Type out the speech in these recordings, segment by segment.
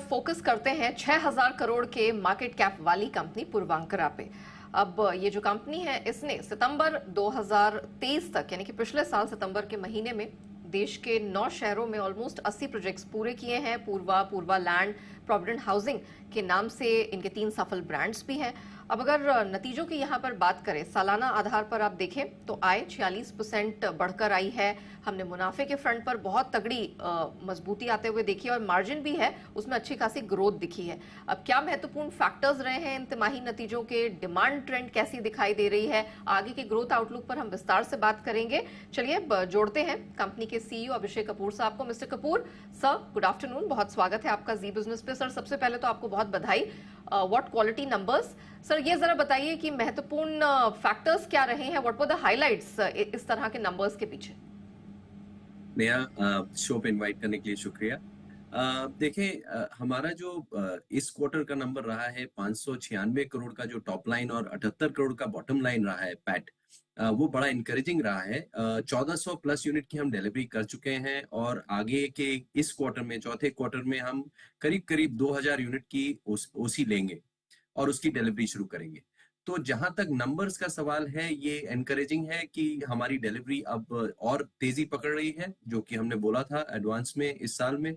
Focus करते हैं 6000 करोड़ के मार्केट कैप वाली कंपनी पूर्वांकरा पे। अब ये जो कंपनी है इसने सितंबर 2023 तक यानी कि पिछले साल सितंबर के महीने में देश के 9 शहरों में ऑलमोस्ट 80 प्रोजेक्ट्स पूरे किए हैं। पूर्वा लैंड, प्रोविडेंट हाउसिंग के नाम से इनके 3 सफल ब्रांड्स भी हैं। अब अगर नतीजों की यहाँ पर बात करें, सालाना आधार पर आप देखें तो आय 46% बढ़कर आई है। हमने मुनाफे के फ्रंट पर बहुत तगड़ी मजबूती आते हुए देखी है और मार्जिन भी है, उसमें अच्छी खासी ग्रोथ दिखी है। अब क्या महत्वपूर्ण फैक्टर्स रहे हैं इन तिमाही नतीजों के, डिमांड ट्रेंड कैसी दिखाई दे रही है, आगे के ग्रोथ आउटलुक पर हम विस्तार से बात करेंगे। चलिए जोड़ते हैं कंपनी के सीईओ अभिषेक कपूर साहब को। Mister Kapoor sir, good afternoon, बहुत स्वागत है आपका जी बिजनेस पे। सर, सबसे पहले तो आपको बहुत बधाई। What quality numbers. सर, ये जरा बताइए कि महत्वपूर्ण फैक्टर्स क्या रहे हैं, व्हाट वर द हाइलाइट्स इस तरह के नंबर्स के पीछे। नया शो पे इनवाइट करने के लिए शुक्रिया। देखें, हमारा जो इस क्वार्टर का नंबर रहा है 596 करोड़ का जो टॉप लाइन और 78 करोड़ का बॉटम लाइन रहा है पैट, वो बड़ा इंकरेजिंग रहा है। 1400 प्लस यूनिट की हम डिलीवरी कर चुके हैं और आगे के इस क्वार्टर में, चौथे क्वार्टर में हम करीब करीब 2000 यूनिट की ओसी लेंगे और उसकी डिलीवरी शुरू करेंगे। तो जहां तक नंबर्स का सवाल है, ये एनकरेजिंग है कि हमारी डिलीवरी अब और तेजी पकड़ रही है, जो कि हमने बोला था एडवांस में इस साल में।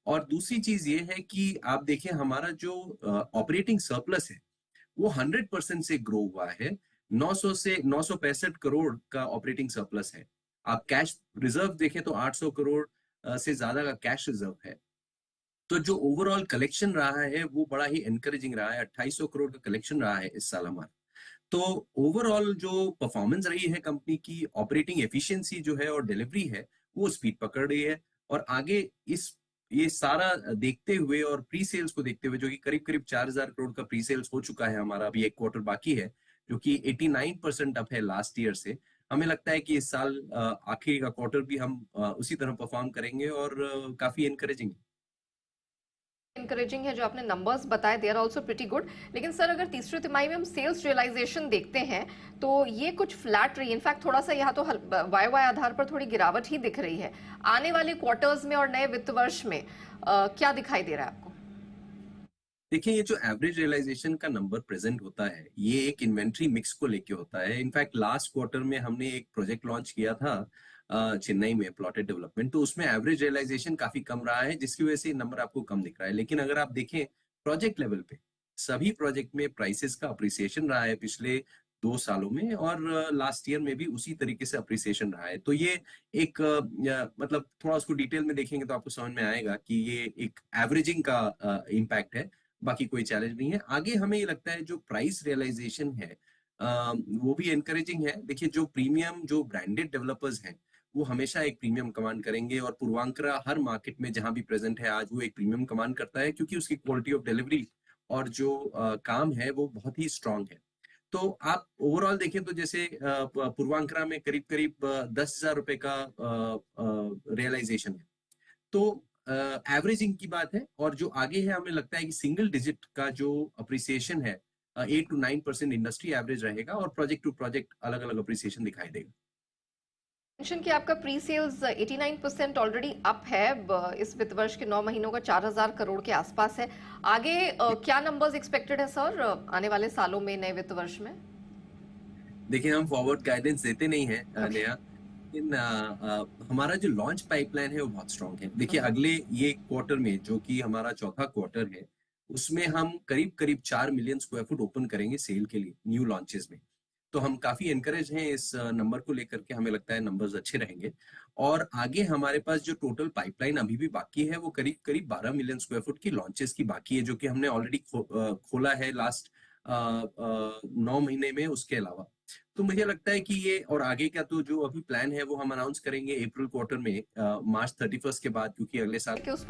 और दूसरी चीज ये है कि आप देखें, हमारा जो ऑपरेटिंग सरप्लस है वो 100% से ग्रो हुआ है। 900 से 965 करोड़ का ऑपरेटिंग सरप्लस है। आप कैश रिजर्व देखें तो 800 करोड़ से ज्यादा का कैश रिजर्व है। तो जो ओवरऑल कलेक्शन रहा है वो बड़ा ही एनकरेजिंग रहा है। 2800 करोड़ का कलेक्शन रहा है इस साल हमारा। तो ओवरऑल जो परफॉर्मेंस रही है कंपनी की, ऑपरेटिंग एफिशिएंसी जो है और डिलीवरी है, वो स्पीड पकड़ रही है। और आगे इस ये सारा देखते हुए और प्री सेल्स को देखते हुए, जो कि करीब करीब 4000 करोड़ का प्री सेल्स हो चुका है हमारा, अभी एक क्वार्टर बाकी है, जो कि 89% अप है लास्ट ईयर से। हमें लगता है कि इस साल आखिरी का क्वार्टर भी हम उसी तरह परफॉर्म करेंगे और काफी एनकरेजिंग है। इंकरेजिंग है जो आपने नंबर्स बताए, they are also pretty good. लेकिन सर, अगर तीसरी तिमाही में हम सेल्स रियलाइजेशन देखते हैं तो ये कुछ फ्लैट रही, इनफैक्ट थोड़ा सा यहाँ तो वाई वाई आधार पर थोड़ी गिरावट ही दिख रही है। आने वाले क्वार्टर्स में और नए वित्त वर्ष में क्या दिखाई दे रहा है आपको? देखिए, ये जो एवरेज रियलाइजेशन का नंबर प्रेजेंट होता है, ये एक इन्वेंट्री मिक्स को लेके होता है। इनफैक्ट लास्ट क्वार्टर में हमने एक प्रोजेक्ट लॉन्च किया था चेन्नई में, प्लॉटेड डेवलपमेंट, तो उसमें एवरेज रियलाइजेशन काफी कम रहा है, जिसकी वजह से ये नंबर आपको कम दिख रहा है। लेकिन अगर आप देखें प्रोजेक्ट लेवल पे, सभी प्रोजेक्ट में प्राइसेस का अप्रिसिएशन रहा है पिछले 2 सालों में, और लास्ट ईयर में भी उसी तरीके से अप्रिसिएशन रहा है। तो ये एक मतलब थोड़ा उसको डिटेल में देखेंगे तो आपको समझ में आएगा कि ये एक एवरेजिंग का इम्पैक्ट है, बाकी कोई चैलेंज नहीं है। आगे हमें ये लगता है जो प्राइस रियलाइजेशन है वो भी एनकरेजिंग है। देखिए, जो प्रीमियम, जो ब्रांडेड डेवलपर्स हैं, वो हमेशा एक प्रीमियम कमांड करेंगे, और पूर्वांकरा हर मार्केट में जहां भी प्रेजेंट है आज, वो एक प्रीमियम कमांड करता है, क्योंकि उसकी क्वालिटी ऑफ डिलीवरी और जो काम है वो बहुत ही स्ट्रांग है। तो आप ओवरऑल देखें तो जैसे पूर्वांकरा में करीब करीब 10,000 रुपए का रियलाइजेशन है। तो एवरेजिंग की बात है, और जो आगे है हमें लगता है कि सिंगल डिजिट का जो अप्रिसिएशन है, 8 to 9% इंडस्ट्री एवरेज रहेगा, और प्रोजेक्ट टू प्रोजेक्ट अलग अलग अप्रिसिएशन दिखाई देगा। मेंशन कि आपका प्री सेल्स 89% ऑलरेडी अप है। इस वित्त वर्ष के 9 महीनों का 4000 करोड़ के आसपास है। आगे क्या नंबर्स एक्सपेक्टेड है सर आने वाले सालों में, नए वित्त वर्ष में? देखिए, हम फॉरवर्ड गाइडेंस देते नहीं है Okay. नया, लेकिन हमारा जो लॉन्च पाइपलाइन है वो बहुत स्ट्रांग है। देखिए, अगले ये क्वार्टर में, जो कि हमारा चौथा क्वार्टर है, उसमें हम करीब करीब 4 मिलियन स्क्वायर फुट ओपन करेंगे सेल के लिए न्यू लॉन्चेस में। तो हम काफी एनकरेज हैं इस नंबर को लेकर के। हमें लगता है नंबर्स अच्छे रहेंगे। और आगे हमारे पास जो टोटल पाइपलाइन अभी भी बाकी है, वो करीब करीब 12 मिलियन स्क्वायर फुट की लॉन्चेस की बाकी है, जो कि हमने ऑलरेडी खोला है लास्ट 9 महीने में, उसके अलावा। तो मुझे लगता है कि ये, और आगे का तो जो अभी प्लान है वो हम अनाउंस करेंगे अप्रैल क्वार्टर में, मार्च 31 के बाद, क्योंकि अगले साल कि उस